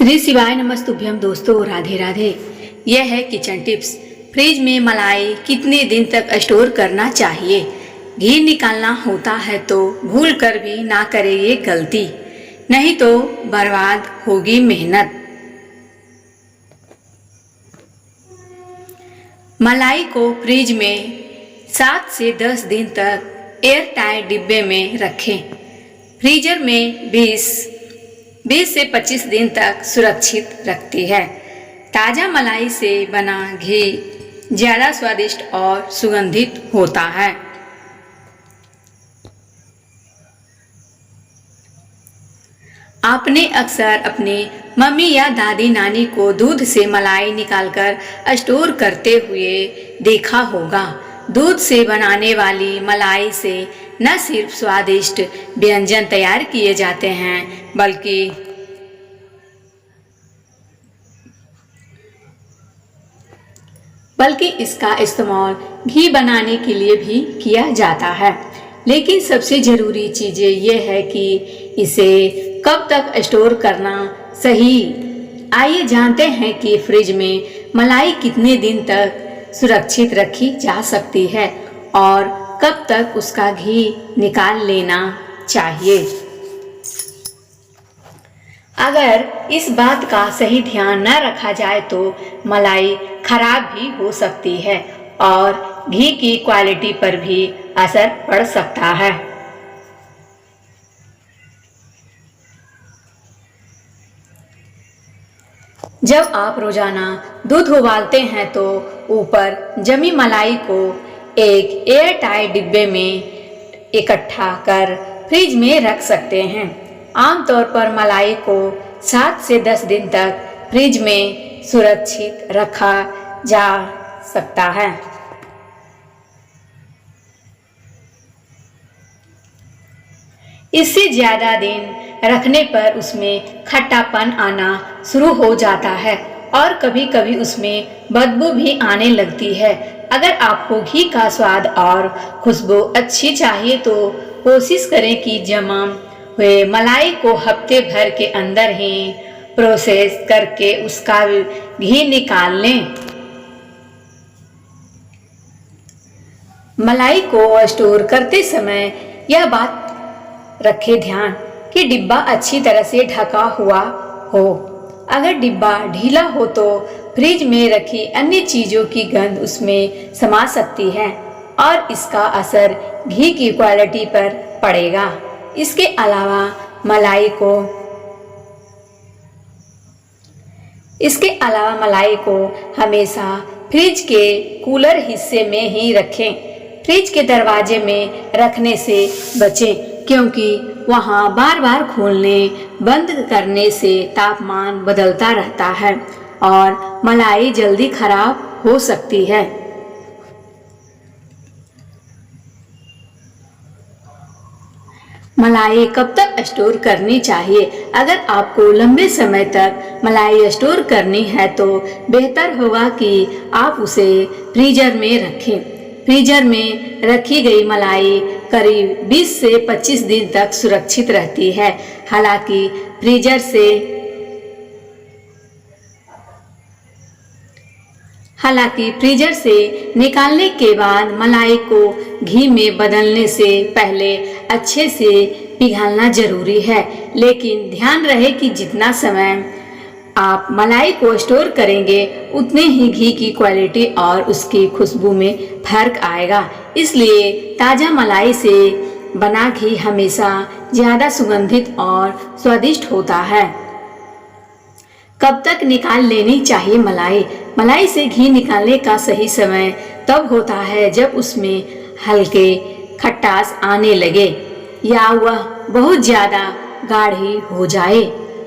श्री शिवाय नमस्तुभ्यम दोस्तों, राधे राधे। यह है किचन टिप्स। फ्रिज में मलाई कितने दिन तक स्टोर करना चाहिए। घी निकालना होता है तो भूल कर भी ना करें ये गलती, नहीं तो बर्बाद होगी मेहनत। मलाई को फ्रिज में 7 से 10 दिन तक एयर टाइट डिब्बे में रखें। फ्रीजर में 20 से 25 दिन तक सुरक्षित रखती है। ताज़ा मलाई से बना घी ज़्यादा स्वादिष्ट और सुगंधित होता है। आपने अक्सर अपनी मम्मी या दादी नानी को दूध से मलाई निकालकर स्टोर करते हुए देखा होगा। दूध से बनाने वाली मलाई से न सिर्फ स्वादिष्ट व्यंजन तैयार किए जाते हैं बल्कि इसका इस्तेमाल घी बनाने के लिए भी किया जाता है। लेकिन सबसे ज़रूरी चीज़ ये है कि इसे कब तक स्टोर करना सही। आइए जानते हैं कि फ्रिज में मलाई कितने दिन तक सुरक्षित रखी जा सकती है और कब तक उसका घी निकाल लेना चाहिए। अगर इस बात का सही ध्यान न रखा जाए तो मलाई खराब भी हो सकती है और घी की क्वालिटी पर भी असर पड़ सकता है। जब आप रोजाना दूध उबालते हैं तो ऊपर जमी मलाई को एक एयर टाइट डिब्बे में इकट्ठा कर फ्रिज में रख सकते हैं। आमतौर पर मलाई को 7 से 10 दिन तक फ्रिज में सुरक्षित रखा जा सकता है। इससे ज़्यादा दिन रखने पर उसमें खट्टापन आना शुरू हो जाता है और कभी कभी उसमें बदबू भी आने लगती है। अगर आपको घी का स्वाद और खुशबू अच्छी चाहिए तो कोशिश करें कि जमा हुए मलाई को हफ्ते भर के अंदर ही प्रोसेस करके उसका घी निकाल लें। मलाई को स्टोर करते समय यह बात रखें ध्यान कि डिब्बा अच्छी तरह से ढका हुआ हो। अगर डिब्बा ढीला हो तो फ्रिज में रखी अन्य चीज़ों की गंध उसमें समा सकती है और इसका असर घी की क्वालिटी पर पड़ेगा। इसके अलावा मलाई को हमेशा फ्रिज के कूलर हिस्से में ही रखें। फ्रिज के दरवाजे में रखने से बचें क्योंकि वहां बार बार खोलने बंद करने से तापमान बदलता रहता है और मलाई जल्दी खराब हो सकती है। मलाई कब तक स्टोर करनी चाहिए। अगर आपको लंबे समय तक मलाई स्टोर करनी है तो बेहतर होगा कि आप उसे फ्रीजर में रखें। फ्रीजर में रखी गई मलाई करीब 20 से 25 दिन तक सुरक्षित रहती है। हालांकि फ्रीजर से निकालने के बाद मलाई को घी में बदलने से पहले अच्छे से पिघालना जरूरी है। लेकिन ध्यान रहे कि जितना समय आप मलाई को स्टोर करेंगे उतने ही घी की क्वालिटी और उसकी खुशबू में फर्क आएगा। इसलिए ताज़ा मलाई से बना घी हमेशा ज़्यादा सुगंधित और स्वादिष्ट होता है। कब तक निकाल लेनी चाहिए मलाई। मलाई से घी निकालने का सही समय तब होता है जब उसमें हल्के खटास आने लगे या वह बहुत ज़्यादा गाढ़ी हो जाए।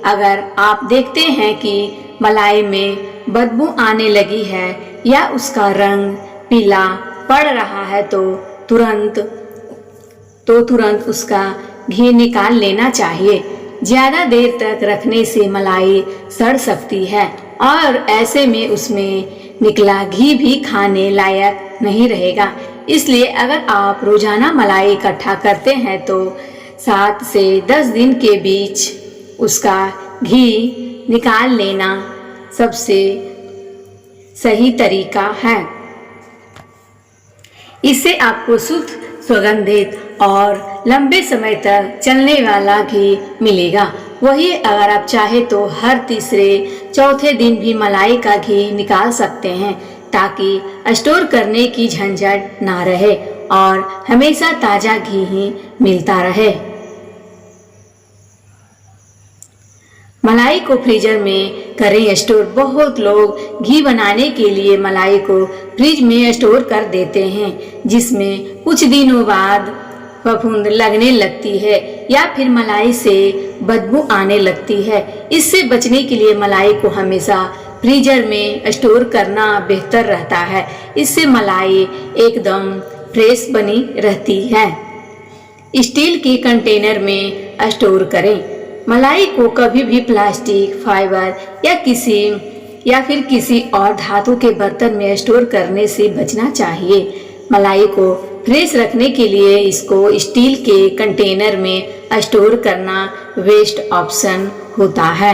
अगर आप देखते हैं कि मलाई में बदबू आने लगी है या उसका रंग पीला पड़ रहा है तो तुरंत उसका घी निकाल लेना चाहिए। ज़्यादा देर तक रखने से मलाई सड़ सकती है और ऐसे में उसमें निकला घी भी खाने लायक नहीं रहेगा। इसलिए अगर आप रोजाना मलाई इकट्ठा करते हैं तो 7 से 10 दिन के बीच उसका घी निकाल लेना सबसे सही तरीका है। इससे आपको शुद्ध, सुगंधित और लंबे समय तक चलने वाला घी मिलेगा। वही अगर आप चाहे तो हर तीसरे चौथे दिन भी मलाई का घी निकाल सकते हैं, ताकि स्टोर करने की झंझट ना रहे और हमेशा ताज़ा घी ही मिलता रहे। मलाई को फ्रीजर में करें स्टोर। बहुत लोग घी बनाने के लिए मलाई को फ्रिज में स्टोर कर देते हैं, जिसमें कुछ दिनों बाद फफूंद लगने लगती है या फिर मलाई से बदबू आने लगती है। इससे बचने के लिए मलाई को हमेशा फ्रीजर में स्टोर करना बेहतर रहता है। इससे मलाई एकदम फ्रेश बनी रहती है। स्टील के कंटेनर में स्टोर करें। मलाई को कभी भी प्लास्टिक, फाइबर या फिर किसी और धातु के बर्तन में स्टोर करने से बचना चाहिए। मलाई को फ्रेश रखने के लिए इसको स्टील के कंटेनर में स्टोर करना बेस्ट ऑप्शन होता है।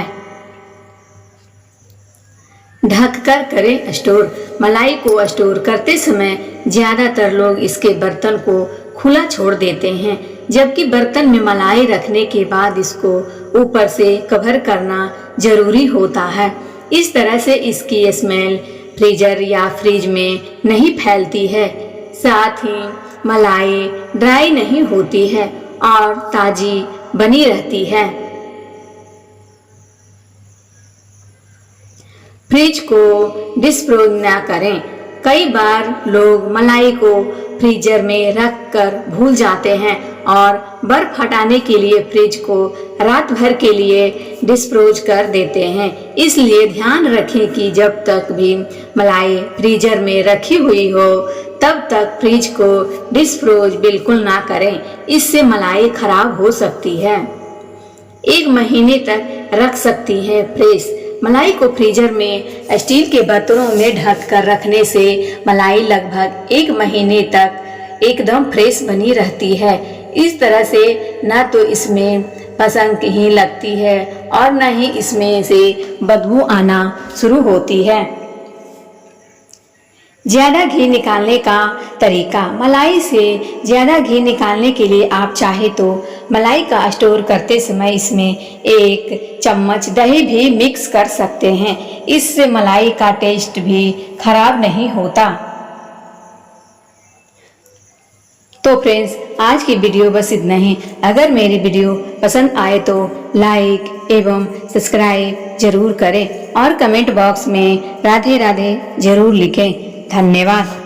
ढककर करें स्टोर। मलाई को स्टोर करते समय ज्यादातर लोग इसके बर्तन को खुला छोड़ देते हैं, जबकि बर्तन में मलाई रखने के बाद इसको ऊपर से कवर करना जरूरी होता है। इस तरह से इसकी स्मेल फ्रीजर या फ्रिज में नहीं फैलती है, साथ ही मलाई ड्राई नहीं होती है और ताजी बनी रहती है। फ्रिज को डिस्पोज न करें। कई बार लोग मलाई को फ्रीजर में रखकर भूल जाते हैं और बर्फ हटाने के लिए फ्रिज को रात भर के लिए डिस्पोज कर देते हैं। इसलिए ध्यान रखें कि जब तक भी मलाई फ्रीजर में रखी हुई हो तब तक फ्रिज को डिस्पोज बिल्कुल ना करें। इससे मलाई खराब हो सकती है। 1 महीने तक रख सकती है फ्रेश। मलाई को फ्रीजर में स्टील के बर्तनों में ढक कर रखने से मलाई लगभग 1 महीने तक एकदम फ्रेश बनी रहती है। इस तरह से न तो इसमें पसंद ही लगती है और न ही इसमें से बदबू आना शुरू होती है। ज्यादा घी निकालने का तरीका। मलाई से ज्यादा घी निकालने के लिए आप चाहे तो मलाई का स्टोर करते समय इसमें 1 चम्मच दही भी मिक्स कर सकते हैं। इससे मलाई का टेस्ट भी खराब नहीं होता। तो फ्रेंड्स, आज की वीडियो बस इतना ही। अगर मेरी वीडियो पसंद आए तो लाइक एवं सब्सक्राइब जरूर करें और कमेंट बॉक्स में राधे राधे जरूर लिखें। धन्यवाद।